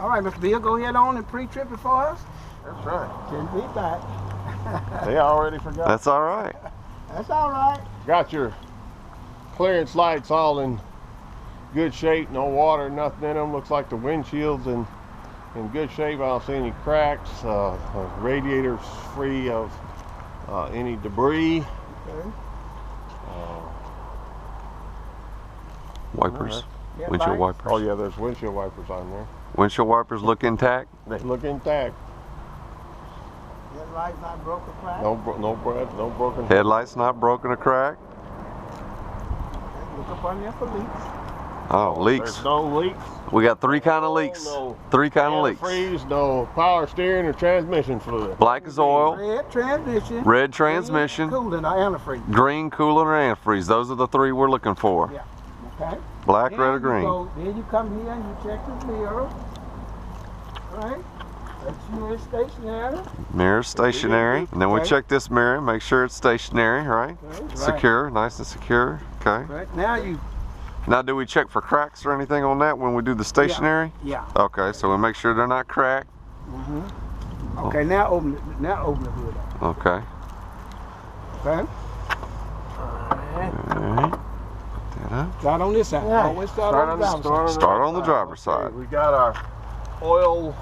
All right, Mr. Bill, go ahead on and pre-trip it for us. That's right. 10 feet back. They already forgot. That's all right. That's all right. Got your clearance lights all in good shape. No water, nothing in them. Looks like the windshield's in good shape. I don't see any cracks. Radiator's free of any debris. Okay. Wipers. Yeah, Windshield lights. wipers. Oh yeah, there's windshield wipers on there. Windshield wipers look intact. They look intact. Headlights not broken, crack. No broken. Headlights not broken or cracked. Look up on there for leaks. Oh, leaks. There's no leaks. We got 3 kind of leaks. No 3 kind of leaks. Antifreeze, no power steering or transmission fluid. Black as oil. Red transmission. Red transmission. Green coolant or antifreeze. Green coolant or antifreeze. Those are the 3 we're looking for. Yeah. Okay. Black, Then red, or you green. Then you come here and you check the mirror. Right? That's mirror stationary. Mirror stationary. And then we Okay. check this mirror, make sure it's stationary, right? Okay. Secure, nice and secure. Okay. Right. Now you. Now, do we check for cracks or anything on that when we do the stationary? Yeah. Okay, so we make sure they're not cracked. Okay. Now open it. Now open the hood up. Okay. Okay. Alright. Put that up. Start on this side. Yeah. Always start on the driver's side. Start on the driver's side. We got our oil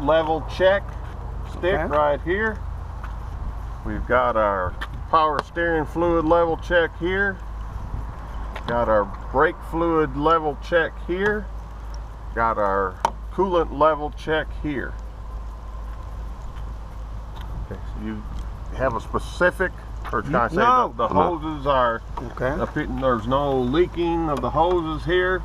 level check stick Okay. right here. We've got our power steering fluid level check here. Got our brake fluid level check here. Got our coolant level check here. Okay, so you have a specific, or can I say No. the hoses are, Okay. there's no leaking of the hoses here.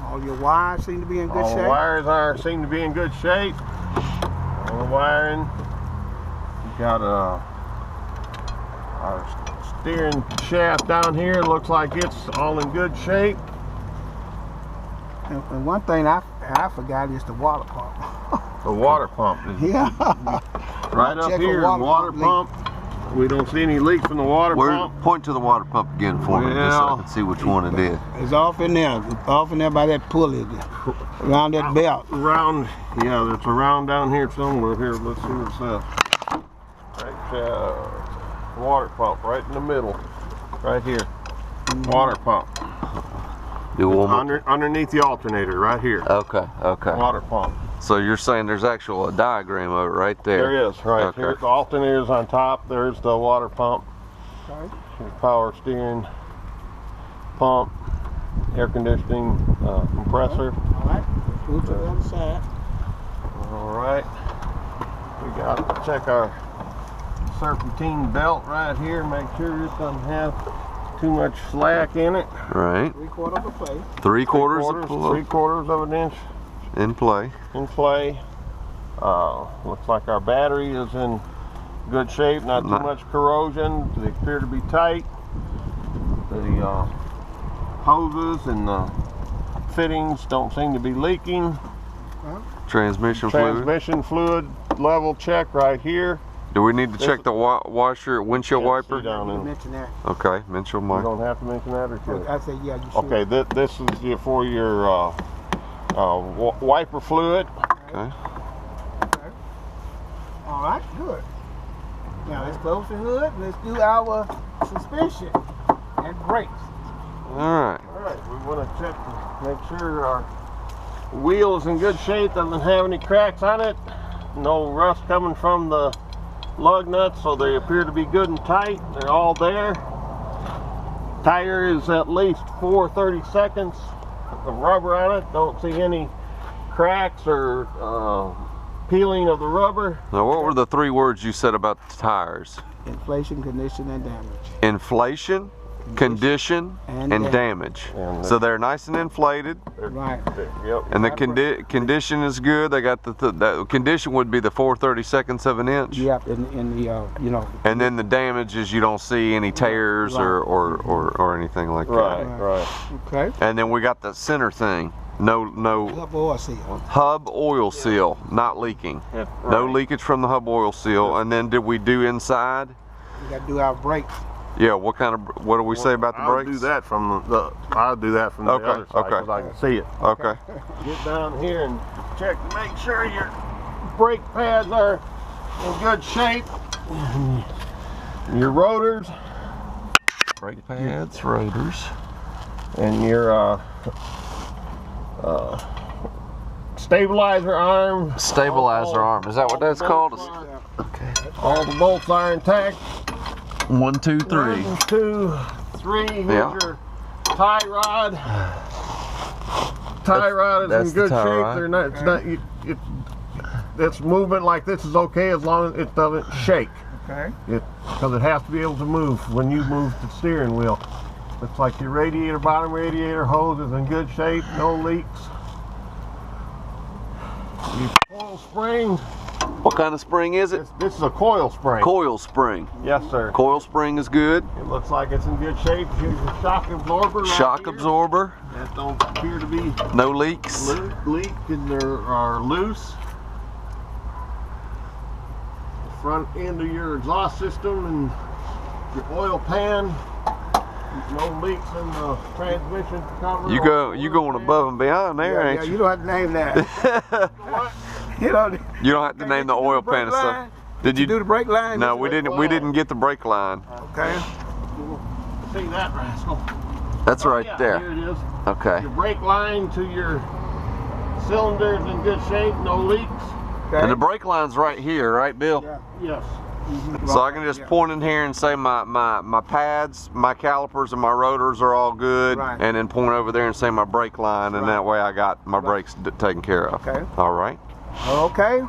All your wires seem to be in good All shape. the wires seem to be in good shape. All the wiring. We got our steering shaft down here. Looks like it's all in good shape. And one thing I forgot is the water pump. The water pump is Yeah. right up Check a here. water Water pump pump. We don't see any leaks from the water pump. Point to the water pump again for me, just so I can see which one it is. It's off in there. It's off in there by that pulley, around that belt. Round, yeah, there's a round down here somewhere. Here, let's see what it says. Right, water pump, right in the middle, right here. Water pump. Do one more. Underneath the alternator, right here. Okay, okay. Water pump. So you're saying there's actual a diagram of it right there? There is, right Okay. here. The alternator's on top. There's the water pump. Okay. Here's power steering, pump, air conditioning, compressor. All right. Move to the other side. All right. We got to check our Serpentine Belt right here. Make sure it doesn't have too much slack in it. Right. 3/4 of a plate. 3/4 of Three-quarters of an inch in play. in play. Looks like our battery is in good shape, not too much corrosion. They appear to be tight. The hoses and the fittings don't seem to be leaking. Transmission fluid. Transmission fluid level check right here. Do we need to check the washer, windshield Yeah, wiper? see down You in. mentioned that. Okay, windshield You wiper. don't have to mention that, or should? I said, yeah, you should. Okay, this is for your wiper fluid. Okay. All right, good. Now let's close the hood and let's do our suspension and brakes. All right. All right, we want to check to make sure our wheel is in good shape, doesn't have any cracks on it, no rust coming from the lug nuts, so they appear to be good and tight. They're all there. Tire is at least 4/32 of rubber on it. Don't see any cracks or peeling of the rubber. Now, what were the 3 words you said about the tires? Inflation, condition, and damage. Inflation, condition, and damage. And So they're nice and inflated, Right. Yep. and the condition is good. They got the condition would be the 4/32 of an inch. Yep, in the, you know. And then the damage is you don't see any tears or anything like Right, that. right. Okay. And then we got the center thing. No Hub oil seal. hub oil seal, not leaking. Yeah, No right. leakage from the hub oil seal. And then did we do inside? We got to do our brakes. Yeah, what do we say about the brakes? I'll do that from the other side because I can see it. Okay. Get down here and check to make sure your brake pads are in good shape. Your rotors. Brake pads, rotors. And your stabilizer arm. Stabilizer arm. Is that what that's called? Okay. All the bolts are intact. 1, 2, 3. 1, 2, 3. Here's your tie rod. Tie rod is in good shape. They're not. It's not. It's movement like this is okay as long as it doesn't shake. Okay. Because it has to be able to move when you move the steering wheel. Looks like your radiator, bottom radiator hose is in good shape. No leaks. Your coil spring. What kind of spring is it? This is a coil spring. Coil spring. Yes, sir. Coil spring is good. It looks like it's in good shape. Here's your shock absorber. Shock absorber. That don't appear to be no leaks. Leak and they are loose. The front end of your exhaust system and your oil pan. No leaks in the transmission cover. You going above and beyond there, ain't you? You don't have to name that. What? You don't have to name the oil pan and stuff. Did you do the brake line? No, we didn't. We didn't get the brake line. Okay. See that rascal? That's right there. Here it is. Okay. Your brake line to your cylinders in good shape, no leaks. Okay. And the brake line's right here, right, Bill? Yeah. Yes. So I can just point in here and say my pads, my calipers, and my rotors are all good, and then point over there and say my brake line, and that way I got my brakes taken care of. Okay. All right. Okay.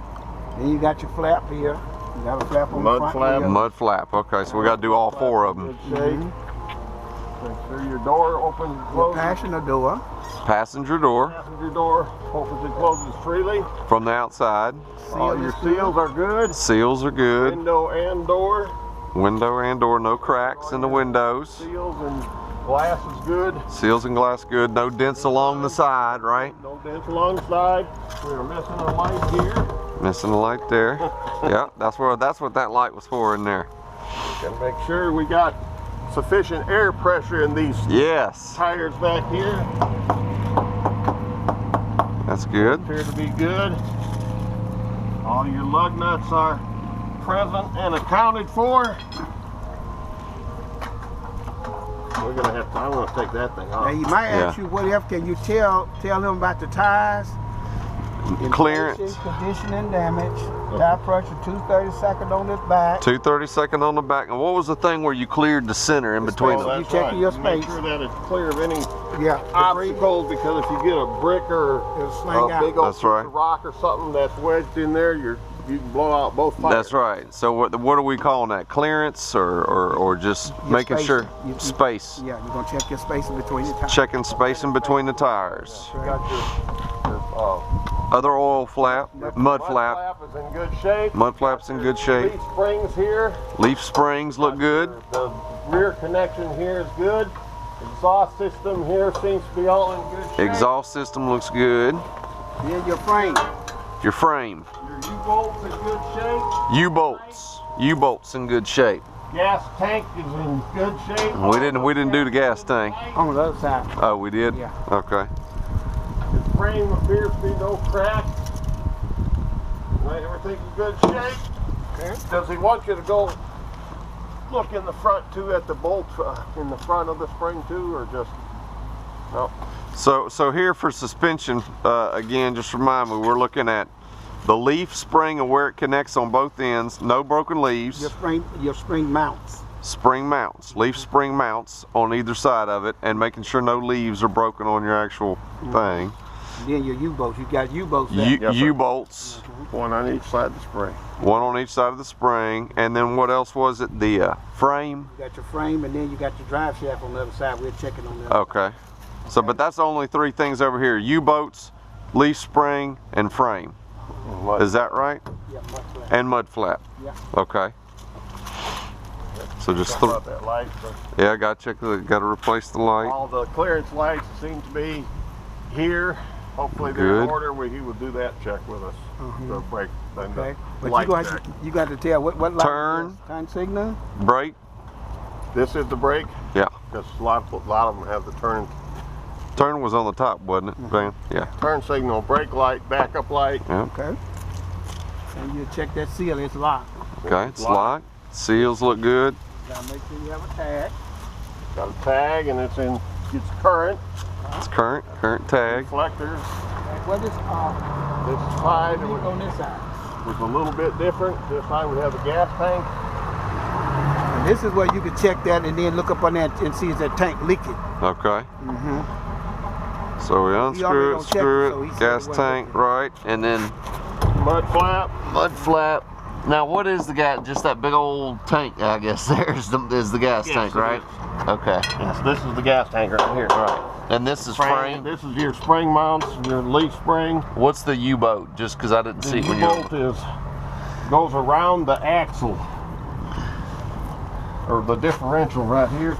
Then you got your flap here. You got a flap on the front here. Mud flap. Okay, so we got to do all 4 of them. Make sure your door opens and closes. Passenger door. Passenger door. Passenger door opens and closes freely. From the outside. All your seals are good. Seals are good. Window and door. Window and door. No cracks in the windows. Seals and glass is good. Seals and glass good. No dents along the side, right? No dents along the side. We're missing a light here. Missing a light there. Yeah, that's what that light was for in there. Gotta make sure we got sufficient air pressure in these tires back here. That's good. Appear to be good. All your lug nuts are present and accounted for. I'm gonna take that thing off. Now you might ask you, what if can you tell him about the tires? Clearance. Condition and damage. Tire pressure 232nd on the back. 232nd on the back. And what was the thing where you cleared the center in between them? You checking your space. Make sure that it's clear of any debris. obstacles, because if you get a brick or a big old piece of rock or something that's wedged in there, you can blow out both tires. That's right. So what are we calling that? Clearance or just making sure space? Yeah, you're gonna check your space in between the tires. Checking space in between the tires. You got your other oil flap, mud flap. Mud flap is in good shape. Mud flap's in good shape. Leaf springs here. Leaf springs look good. The rear connection here is good. Exhaust system here seems to be all in good shape. Exhaust system looks good. Then your frame. Your frame. Your U-bolts in good shape. U-bolts in good shape. Gas tank is in good shape. We didn't do the gas tank. On the other side. Oh, we did? Yeah. Okay. The frame appears to be no crack. Everything's in good shape. Okay. Does he want you to go look in the front too at the bolts in the front of the spring too, or just no? So here for suspension, again, just remind me, we're looking at the leaf spring and where it connects on both ends. No broken leaves. Your spring mounts. Spring mounts, leaf spring mounts on either side of it, and making sure no leaves are broken on your actual thing. And then your U-bolts, you got U-bolts there. U-bolts. One on each side of the spring. One on each side of the spring, and then what else was it? The frame? You got your frame, and then you got your drive shaft on the other side. We're checking on the other side. So, but that's only 3 things over here: U-bolts, leaf spring, and frame. Is that right? Yeah, mud flap. And mud flap. Yeah. Okay. So just that light, yeah, got to replace the light. All the clearance lights seem to be here. Hopefully they're in order. He will do that check with us. The brake, then okay. The but you got to tell what light. Turn. Turn signal. Brake. This is the brake? Yeah. Because a lot of them have the turn. Turn was on the top, wasn't it, Van? Yeah. Turn signal, brake light, backup light. Yeah. Okay. And you check that seal, it's locked. Okay, it's locked. Seals look good. Gotta make sure you have a tag. Got a tag and it's current. It's current tag. Reflectors. What is This side on this side? was a little bit different. This side we have a gas tank. And this is where you can check that and then look up on that and see is that tank leaking. Okay. So we unscrew it, screw it, gas tank, right, and then mud flap. Mud flap. Now what is the gas? Just that big old tank, I guess. There's the gas tank, right? Okay. Yes, this is the gas tank right here. Right. And this is frame. This is your spring mounts, your leaf spring. What's the U-bolt? Just because I didn't see it when you. The U-bolt goes around the axle, or the differential right here.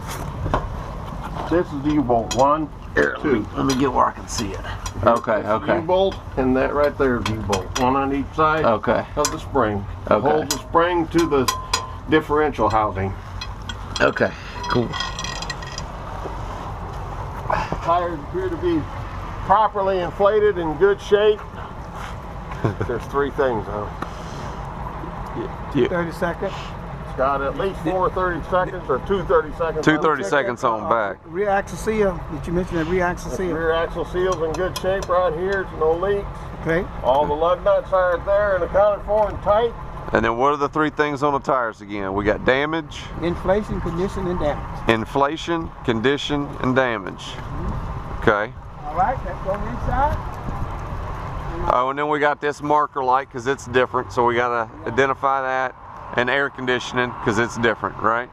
This is the U-bolt. 1, 2. Let me get where I can see it. Okay, okay. U-bolt, and that right there is U-bolt. One on each side of the spring. Okay. Hold the spring to the differential housing. Okay, cool. Tires appear to be properly inflated, in good shape. There's 3 things though. 30 seconds. It's got at least 4 30 seconds or 2 30 seconds. 2 30 seconds on back. Rear axle seal. Did you mention that rear axle seal? Rear axle seal's in good shape right here. There's no leaks. Okay. All the lug nuts are there and accounted for and tight. And then what are the 3 things on the tires again? We got damage. Inflation, condition, and damage. Inflation, condition, and damage. Okay. All right, let's go inside. Oh, and then we got this marker light because it's different, so we gotta identify that, and air conditioning because it's different, right?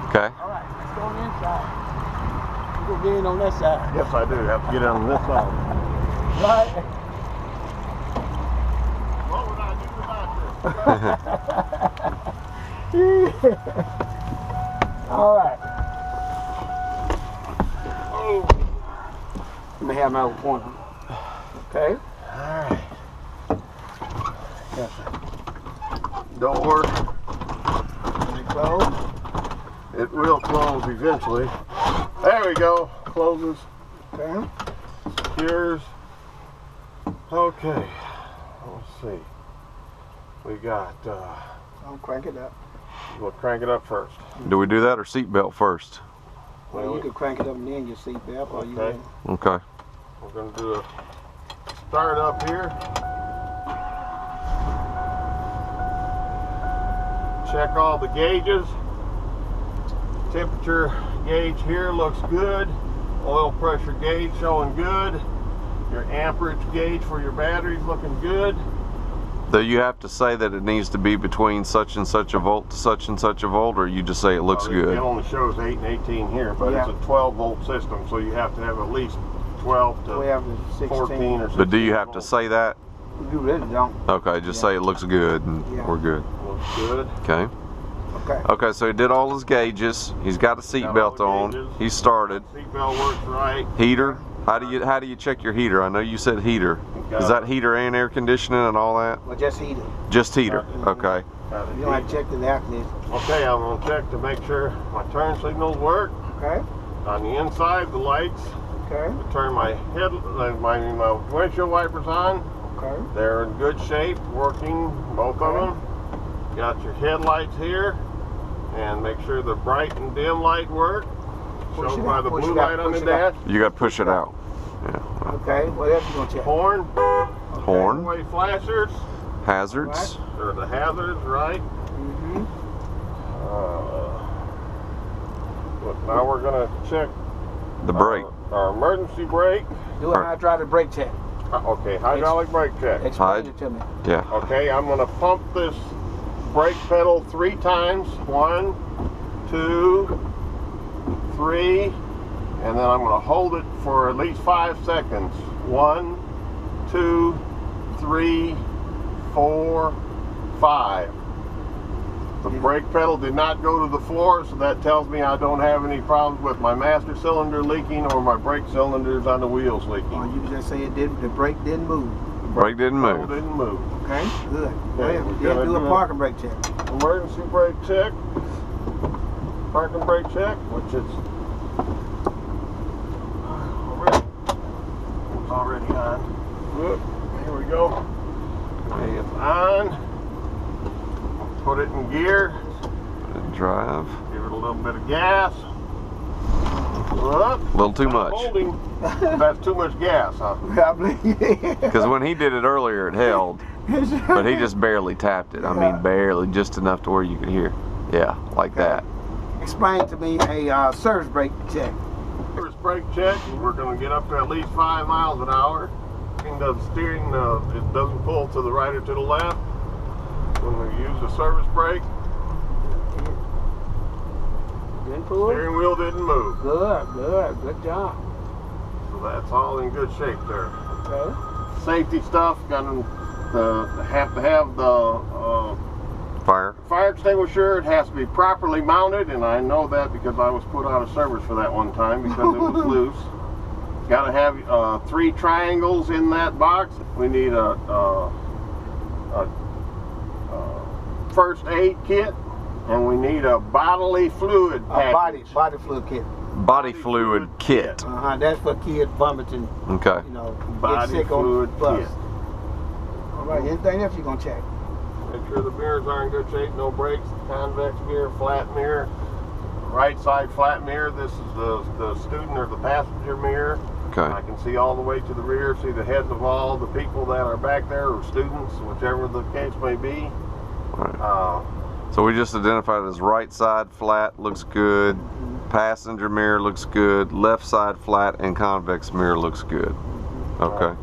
Okay. All right, let's go inside. You go get in on that side. Yes, I do have to get on this side. Right. What would I do without this? All right. Let me have my one. Okay. Alright. Yes. Door. Let it close. It will close eventually. There we go. Closes. Okay. Secures. Okay. Let's see. We got I'll crank it up. we'll crank it up first. Do we do that or seat belt first? Well, you can crank it up and then your seat belt. Or you Okay. Okay. We're going to do a start up here. Check all the gauges. Temperature gauge here looks good. Oil pressure gauge showing good. Your amperage gauge for your battery's looking good. Do you have to say that it needs to be between such and such a volt to such and such a volt, or you just say it looks good? It only shows 8 and 18 here, but it's a 12 volt system, so you have to have at least 12 to 16. 14 or 16. But do you have to say that? You really don't. Okay, just say it looks good and we're good. Looks good. Okay. Okay. Okay, so he did all his gauges. He's got a seat belt on. He started. Seatbelt works right. Heater. How do you check your heater? I know you said heater. Is that heater and air conditioning and all that? Well, just heater. Just heater. Okay. You don't have to check the air conditioner. Okay, I'm going to check to make sure my turn signals work. Okay. On the inside, the lights. Okay. To turn my my windshield wipers on. Okay. They're in good shape, working, both of them. Got your headlights here, and make sure the bright and dim light work. Shown by the blue light on the dash. You got to push it out. Yeah. Okay. What else you gonna check? Horn. Horn. Way flashers. Hazards. Or the hazards, right? But now we're gonna check The brake. Our emergency brake. Do a hydraulic brake check. Okay, hydraulic brake check. Explain it to me. Yeah. Okay, I'm gonna pump this brake pedal 3 times. 1, 2, 3, and then I'm going to hold it for at least 5 seconds. 1, 2, 3, 4, 5. The brake pedal did not go to the floor, so that tells me I don't have any problems with my master cylinder leaking or my brake cylinders on the wheels leaking. Or you can just say the brake didn't move. The brake didn't move. Didn't move. Okay, good. Okay, Then do a parking brake check. Emergency brake check. parking brake check, which is already on. Whoop, here we go. Okay, it's on. Put it in gear. Drive. Give it a little bit of gas. Whoop. A little too much. Holding. That's too much gas, huh? Because when he did it earlier, it held. But he just barely tapped it. I mean, barely, just enough to where you could hear. Yeah, like that. Explain to me a service brake check. Service brake check, we're going to get up to at least 5 miles an hour. The steering, it doesn't pull to the right or to the left when we use the service brake. Didn't pull? Steering wheel didn't move. Good job. So that's all in good shape there. Okay. Safety stuff, have to have the fire extinguisher. It has to be properly mounted, and I know that because I was put out of service for that one time because it was loose. Got to have 3 triangles in that box. We need a first aid kit, and we need a bodily fluid package. Body fluid kit. Body fluid kit. That's for kids vomiting. Okay. You know, body fluid kit. All right. Anything else you gonna check? Make sure the mirrors are in good shape. No brakes. Convex mirror, flat mirror. Right side flat mirror. This is the student or the passenger mirror. Okay. I can see all the way to the rear. See the heads of all the people that are back there, or students, whichever the case may be. Right. So we just identified it as right side flat, looks good. Passenger mirror looks good. Left side flat and convex mirror looks good. Okay.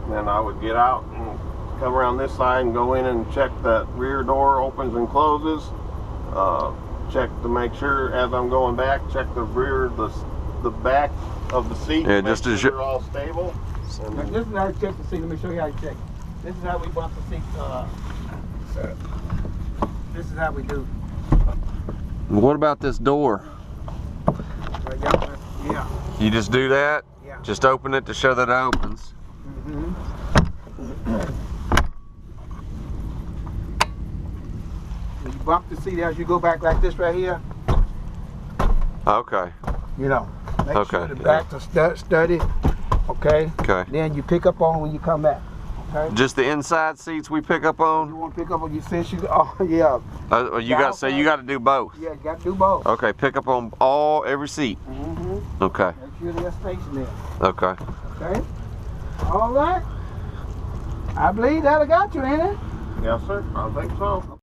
Then I would get out and come around this side and go in and check that rear door opens and closes. Check to make sure as I'm going back, check the rear, the back of the seat. Yeah, just sure as they're all stable. And this is how you check the seat. Let me show you how you check. This is how we bump the seat. This is how we do. What about this door? Yeah. You just do that? Yeah. Just open it to show that it opens. You bump the seat as you go back like this right here. Okay. You know, make sure the back is sturdy. Okay. Okay. Then you pick up on when you come back. Okay. Just the inside seats we pick up on? You want to pick up on you since you yeah. You got to do both. Yeah, you got to do both. Okay, pick up on every seat. Okay. Make sure there's space in there. Okay. Okay. All right. I believe that'll got you, ain't it? Yes, sir. I think so.